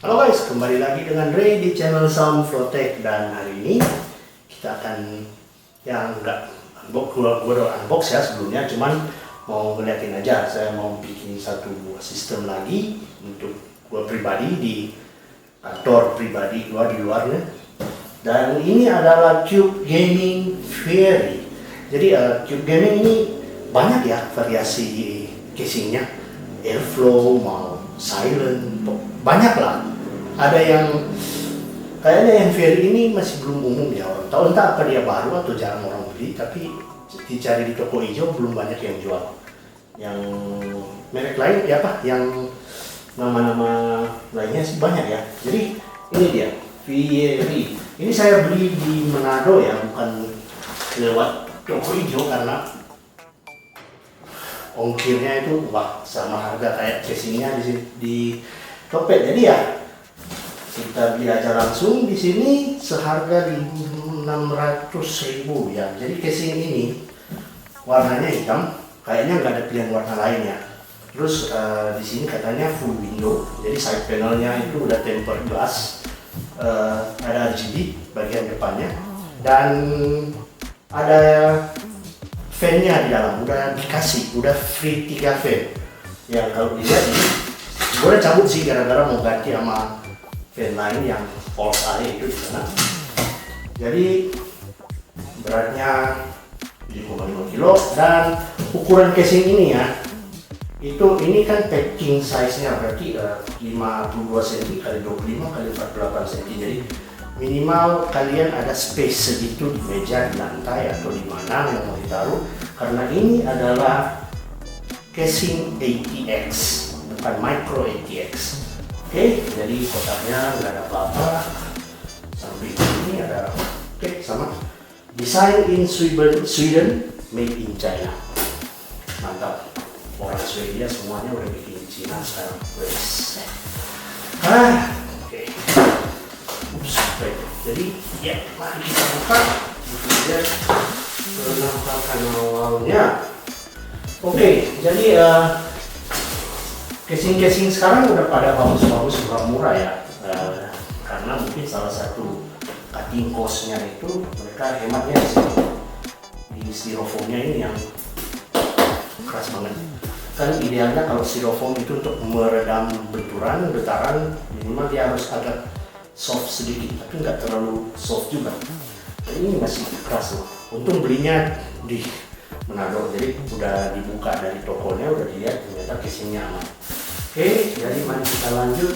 Halo guys, kembali lagi dengan Ray di channel Sound Flowtech. Dan hari ini kita akan gua udah unbox ya sebelumnya, cuman mau ngeliatin aja. Saya mau bikin satu buah sistem lagi untuk gua pribadi di kantor pribadi gua di luarnya. Dan ini adalah Cube Gaming Fairy. Jadi Cube Gaming ini banyak ya variasi casingnya, airflow, mau silent, banyak lah. Ada yang kayaknya yang Fairy ini masih belum umum ya, orang tahu entah apa dia baru atau jarang orang beli, tapi dicari di toko hijau belum banyak yang jual. Yang merek lain ya apa, yang nama-nama lainnya sih banyak ya. Jadi ini dia Fairy. Ini saya beli di Manado ya, bukan lewat toko hijau karena ongkirnya itu sama harga kayak casingnya di Tokped. Jadi ya kita beli aja langsung di sini seharga 600.000 ya. Jadi casing ini warnanya hitam, kayaknya nggak ada pilihan warna lainnya. Terus di sini katanya full window, jadi side panelnya itu udah tempered glass, ada RGB bagian depannya, dan ada fan-nya di dalam, udah dikasih, udah free 3 fan. Ya kalau dilihat ini, gue udah cabut sih gara-gara mau ganti sama fan lain yang Force A itu di sana. Jadi beratnya 7,5 kilo dan ukuran casing ini ya, ini kan packing size-nya berarti 52 cm x 25 x 48 cm. Jadi minimal kalian ada space segitu di meja, di lantai, atau di mana yang mau ditaruh, karena ini adalah casing ATX, bukan micro ATX. Oke, jadi kotaknya nggak ada apa-apa. Samping ini ada sama design in Sweden, made in China. Mantap, orang Swedia semuanya udah bikin di Cina sekarang. Oke. Jadi ya, mari kita buka. Itu dia penampakan awalnya. Oke, jadi casing sekarang udah pada bagus-bagus, murah-murah ya. Karena mungkin salah satu cutting cost-nya itu mereka hematnya di styrofoamnya ini yang keras banget. Kan idealnya kalau styrofoam itu untuk meredam benturan, getaran, minimal dia harus agak soft sedikit, tapi nggak terlalu soft juga. Dan ini masih keras loh. Untung belinya di Manado, jadi udah dibuka dari tokonya, udah dilihat ternyata casingnya aman. Oke, jadi mari kita lanjut.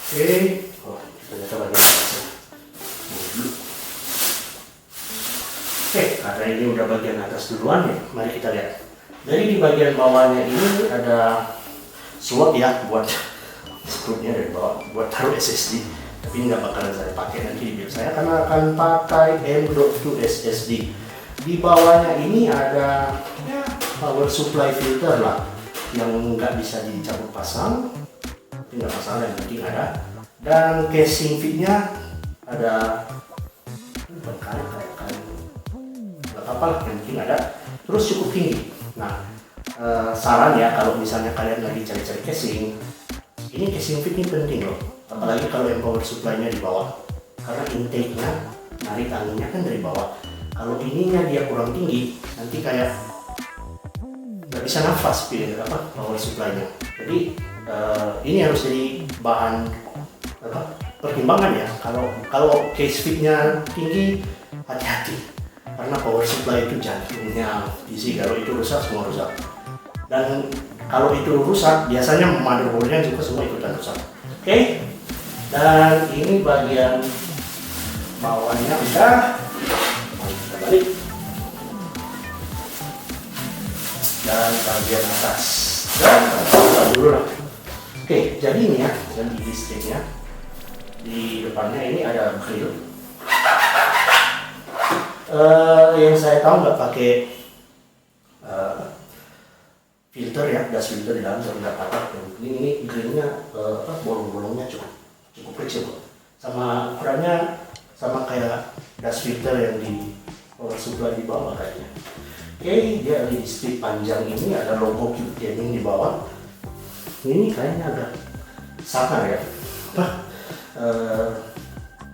Oke, ternyata bagian atas. Oke, karena ini udah bagian atas duluan ya, mari kita lihat. Jadi di bagian bawahnya ini ada slot ya buat slotnya dari bawah buat taruh SSD. Tapi nggak bakalan saya pakai nanti di video saya karena akan pakai M.2 SSD. Di bawahnya ini ada power supply filter lah yang nggak bisa dicabut pasang, tapi nggak masalah, yang penting ada. Dan casing fitnya ada kayak nggak apa-apa lah, yang penting ada. Terus cukup tinggi. Nah, saran ya kalau misalnya kalian lagi cari-cari casing, ini casing fit ini penting loh, apalagi kalau yang power supply-nya di bawah, karena intake-nya, narik anginnya kan dari bawah. Kalau ininya dia kurang tinggi, nanti kayak nggak bisa nafas power supply-nya. Jadi ini harus jadi bahan pertimbangan ya. Kalau case fit-nya tinggi, hati-hati. Karena power supply itu jantungnya PC, kalau itu rusak semua rusak. Dan kalau itu rusak biasanya motherboardnya juga semua ikutan rusak. Oke, dan ini bagian bawahnya udah, kita balik. Dan bagian atas dan dulu lah. Oke, jadi ini ya, dan di listriknya di depannya ini ada grill. Yang saya tahu nggak pakai filter ya, gas filter di dalam, saya nggak patah. Ini grillnya bolong-bolongnya cukup kecil, sama ukurannya sama kayak gas filter yang di power supply di bawah kayaknya. Oke, dia LED strip panjang ini ada logo Cube Gaming di bawah. Ini kayaknya agak sangar ya,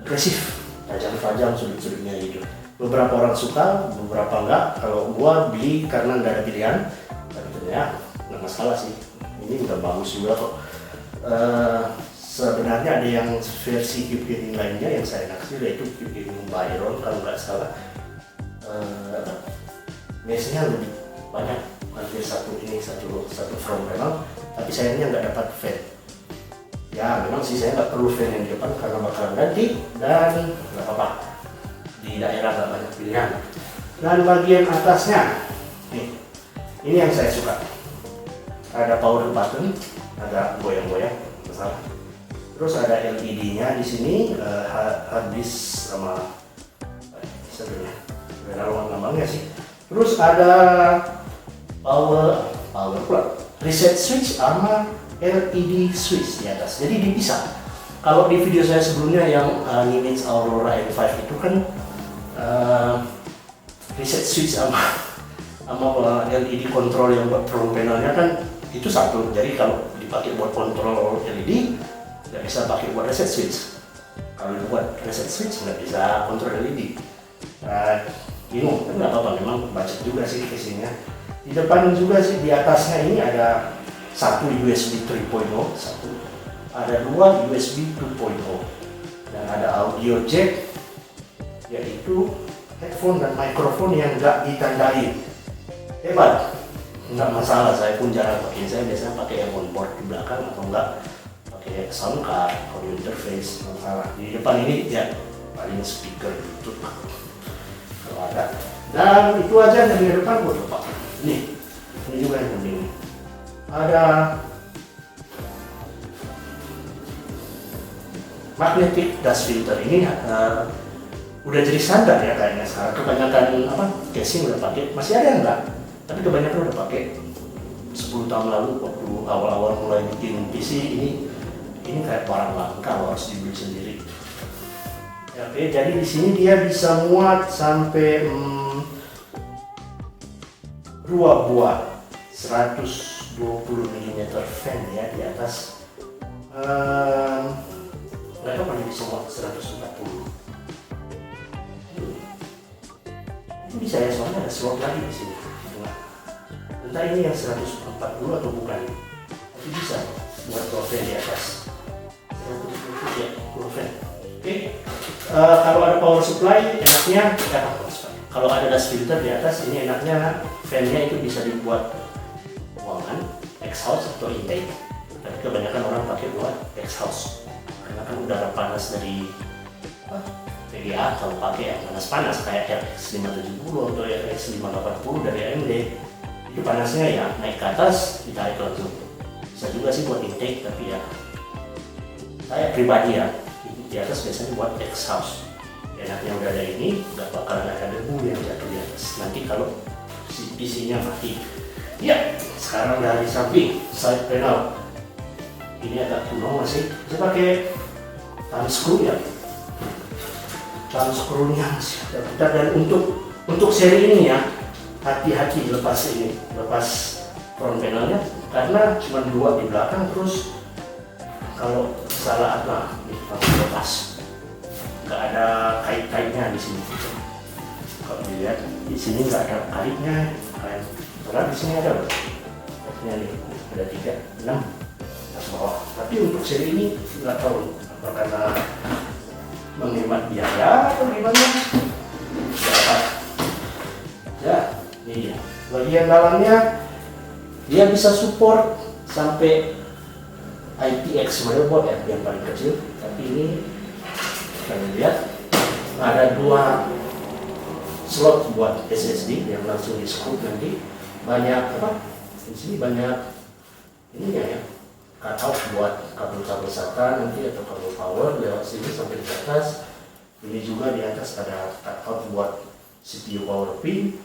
agresif, tajam-tajam sudut-sudutnya gitu. Beberapa orang suka, beberapa enggak. Kalau gua beli karena nggak ada pilihan, tapi ternyata nggak masalah sih. Ini udah bagus juga kok. Sebenarnya ada yang versi Cube Gaming lainnya yang saya naksir, yaitu Cube Gaming Byron kalau nggak salah. Biasanya lebih banyak, hampir satu front panel, tapi sayangnya nggak dapat fan. Ya memang sih saya nggak perlu fan yang di depan karena bakalan ganti, dan nggak apa-apa, di daerah nggak banyak pilihan. Dan bagian atasnya nih, ini yang saya suka, ada power button, ada goyang-goyang masalah. Terus ada LED-nya di sini, hard disk sama sebenarnya beda lambangnya sih. Terus ada power plug, reset switch sama LED switch di atas. Jadi dipisah. Kalau di video saya sebelumnya yang Nimitz Aurora M5 itu kan reset switch sama LED control yang buat front panelnya kan itu satu. Jadi kalau dipakai buat kontrol LED nggak bisa pakai buat reset switch. Kalau buat reset switch nggak bisa kontrol LED. Bingung, tapi nggak apa-apa, memang budget juga sih casingnya. Di depan juga sih, di atasnya ini ada satu USB 3.0, ada dua USB 2.0, dan ada audio jack, yaitu headphone dan mikrofon yang nggak ditandai. Hebat, nggak masalah, saya pun jarang pakai. Saya biasanya pakai yang onboard di belakang atau enggak pakai sound card, audio interface, masalah. Di depan ini ya paling speaker Bluetooth kalau ada. Dan itu aja dari depan buat Pak. Ini juga yang penting. Ada magnetic dust filter ini udah jadi standar ya kayaknya sekarang. Kebanyakan casing udah pakai, masih ada yang enggak, tapi kebanyakan udah pakai. 10 tahun lalu waktu awal-awal mulai bikin PC ini kayak barang langka, harus dibeli sendiri. Ya, oke, jadi di sini dia bisa muat sampai 2 buah 120 mm fan ya di atas. Nggak tahu kalau bisa muat 140. Ini bisa ya, soalnya ada slot lagi di sini. Entah ini yang 140 atau bukan, tapi bisa buat fan di atas 120 ya, fan. Oke. Kalau ada power supply enaknya kalau ada dust filter di atas ini enaknya fan-nya itu bisa dibuat ruangan, exhaust atau intake. Tapi kebanyakan orang pakai buat exhaust karena kan udara panas dari VGA kalau pakai yang panas-panas kayak RX 570 atau RX 580 dari AMD, itu panasnya ya naik ke atas ditarik langsung. Bisa juga sih buat intake, tapi ya saya pribadi ya di atas biasanya buat exhaust. Enaknya udah ada ini, nggak bakalan ada debu yang jatuh di atas nanti kalau si PC-nya mati. Ya, sekarang dari samping side panel ini agak kuno masih. Saya pakai thumb screw ya. Thumb screw-nya masih ada putar, dan untuk seri ini ya hati-hati lepas front panelnya karena cuma 2 di belakang, terus kalau salah langsung lepas, nggak ada kait-kaitnya di sini. Kalau dilihat di sini nggak ada kaitnya, karena di sini ada loh. Kaitnya nih ada 3, 6 atas bawah. Tapi untuk seri ini nggak tahu apa karena menghemat biaya atau gimana. Dapat. Ya, ini dia. Bagian dalamnya dia bisa support sampai IPX motherboard ya, yang paling kecil. Tapi ini kalian lihat ada 2 slot buat SSD yang langsung di screw nanti. Banyak di sini banyak ini ya, cutout buat kabel-kabel SATA nanti atau kabel power lewat sini sampai di atas. Ini juga di atas ada cutout buat CPU power pin,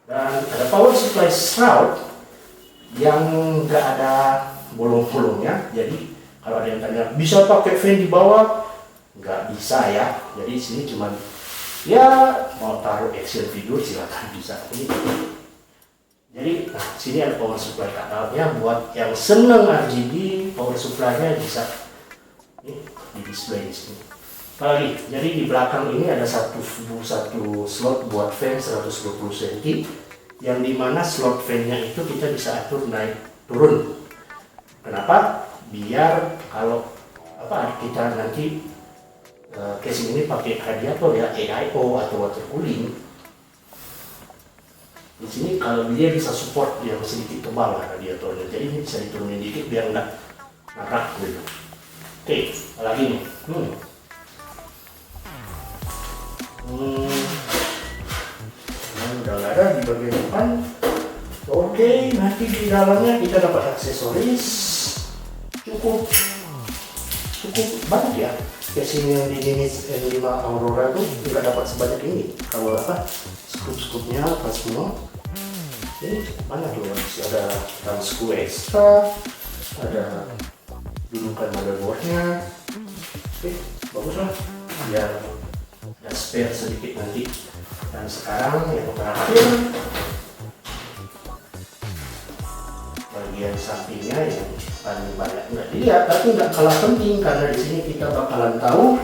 dan ada power supply shroud yang nggak ada bolong-bolongnya. Jadi kalau ada yang tanya bisa pakai fan di bawah, nggak bisa ya. Jadi sini cuman ya mau taruh action figure silakan bisa. Ini Jadi sini ada power supply cutounya buat yang seneng RGB, power supply-nya bisa ini di display di sini. Lagi, jadi di belakang ini ada satu slot buat fan 120 cm, yang dimana slot fan-nya itu kita bisa atur naik turun. Kenapa? Biar kalau kita nanti casing ini pakai radiator ya, AIO atau water cooling. Di sini kalau dia bisa support yang sedikit tebal lah radiatornya, jadi ini bisa diturunin dikit biar nggak nabrak gitu. Oke, lagi nih. Udah nggak ada di bagian depan. Oke, nanti di dalamnya kita dapat aksesoris cukup banyak ya. Casing yang di Nimitz N5 Aurora tuh nggak dapat sebanyak ini. Kalau scoop-scoopnya pas semua ini banyak loh. Ada screw extra, ada dudukan motherboardnya. Oke, bagus lah. Biar ada spare sedikit nanti. Dan sekarang yang terakhir, bagian sampingnya yang paling banyak nggak dilihat tapi nggak kalah penting, karena di sini kita bakalan tahu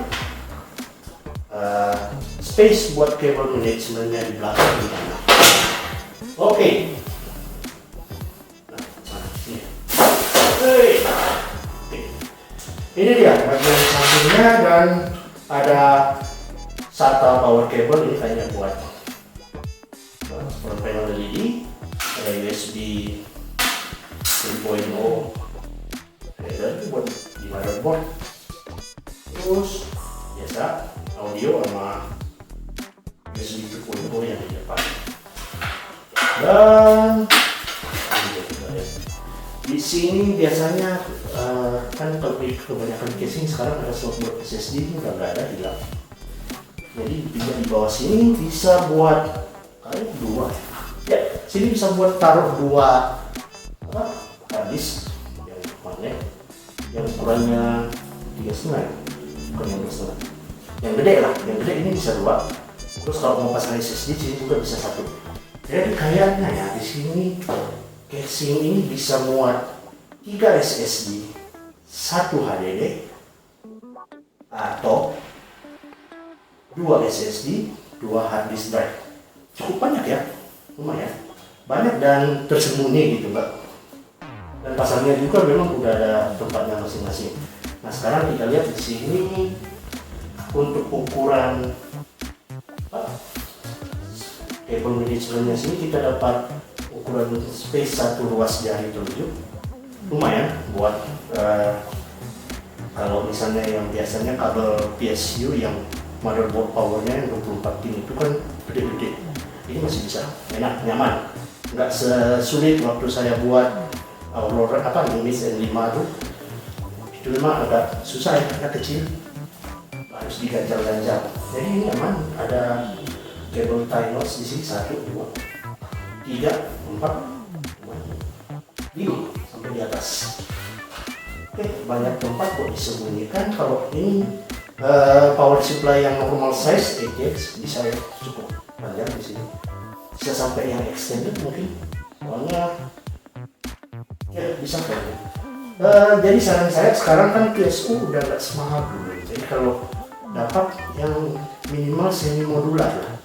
space buat cable managementnya di belakang di mana. Oke. Ini dia bagian sampingnya, dan ada SATA power cable. Ini kayaknya buat front panel LED, ada USB 3.0, ada buat di motherboard, terus biasa audio sama USB 2.0 yang di depan. Dan di sini biasanya kan kalau kebanyakan casing sekarang ada slot buat SSD, ini udah nggak ada, hilang. Jadi di bawah sini bisa buat dua. Ya, sini bisa buat taruh dua harddisk yang magnet, yang ukurannya 3,5, bukan yang 2,5. Yang gede lah, yang gede ini bisa dua. Terus kalau mau pasang SSD sini juga bisa satu. Jadi kayaknya ya di sini casing ini bisa muat 3 SSD, 1 HDD, atau 2 SSD, 2 hard disk drive. Cukup banyak ya, lumayan banyak dan tersembunyi gitu Mbak. Dan pasangnya juga memang udah ada tempatnya masing-masing. Nah sekarang kita lihat di sini untuk ukuran cable managementnya sini kita dapat ukuran space 1 ruas jari telunjuk, lumayan buat kalau misalnya yang biasanya kabel PSU yang motherboard powernya yang 24 pin itu kan gede-gede, ini masih bisa enak, nyaman, nggak sesulit waktu saya buat Aurora Nimitz N5 tuh. Itu memang agak susah ya, karena kecil, harus diganjal-ganjal. Jadi ini nyaman, ada kabel tie notch di sini 1, 2, 3, 4, 5 sampai di atas. Oke, banyak tempat buat disembunyikan. Kalau ini power supply yang normal size ATX bisa cukup panjang di sini, bisa sampai yang extended mungkin, soalnya ya bisa banyak. Jadi saran saya sekarang kan PSU udah nggak semahal dulu, jadi kalau dapat yang minimal semi modular lah.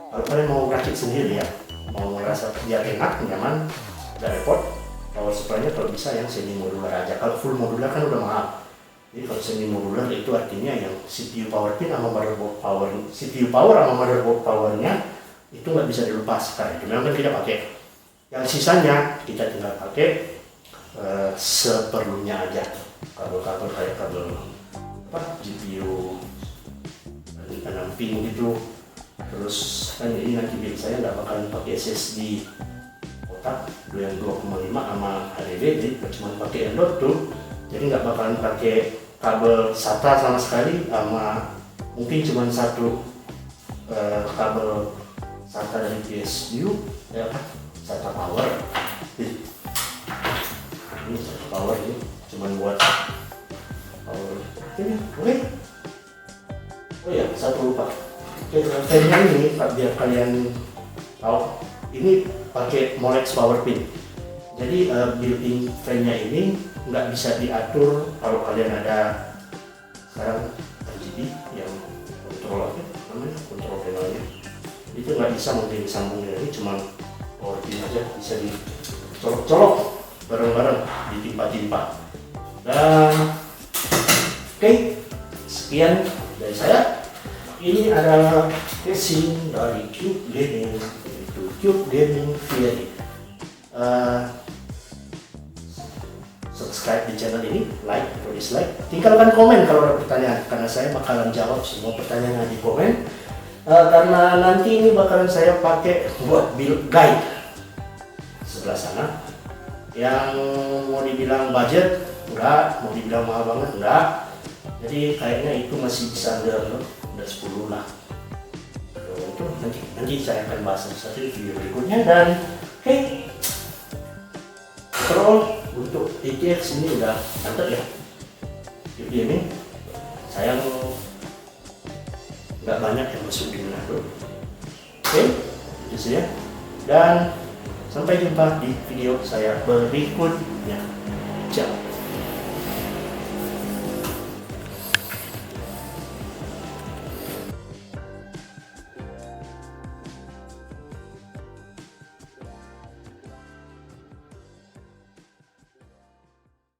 Kalau kalian mau rakit sendiri ya, mau ngerasa biar enak, nyaman, nggak repot, power supply-nya kalau bisa yang semi modular aja. Kalau full modular kan udah mahal. Jadi kalau semi modular itu artinya yang CPU power pin sama motherboard power, CPU power sama motherboard powernya itu nggak bisa dilepas, karena itu memang tidak pakai. Yang sisanya kita tinggal pakai seperlunya aja, kabel-kabel kayak kabel GPU 6 pin gitu. Terus kan ini nanti saya nggak bakalan pakai SSD kotak yang 2,5 sama HDD, jadi cuma pakai yang tuh, jadi nggak bakalan pakai kabel SATA sama sekali, sama mungkin cuma satu kabel SATA dari PSU ya, SATA power. Ini SATA power, ini cuma buat power ini. Oke. Oh ya, satu lupa. Oke, ini biar kalian tahu, ini pakai Molex power pin. Jadi built-in fan-nya ini nggak bisa diatur. Kalau kalian ada sekarang RGB yang kontrol apa namanya, kontrol panelnya, itu nggak bisa mungkin disambungin, ini cuma power pin aja, bisa dicolok-colok bareng-bareng, ditimpa-timpa. Dan oke, sekian dari saya. Ini adalah casing dari Cube Gaming, yaitu Cube Gaming V8. Subscribe di channel ini, like atau dislike, tinggalkan komen kalau ada pertanyaan, karena saya bakalan jawab semua pertanyaan di komen. Karena nanti ini bakalan saya pakai buat build guide sebelah sana. Yang mau dibilang budget enggak, mau dibilang mahal banget enggak. Jadi kayaknya itu masih bisa under 10 lah. Itu nanti saya akan bahas satu video berikutnya. Dan hey, overall untuk ATX ini udah mantap ya. Jadi ini sayang nggak banyak yang masuk di Manado. Oke, itu saja. Dan sampai jumpa di video saya berikutnya. Ciao.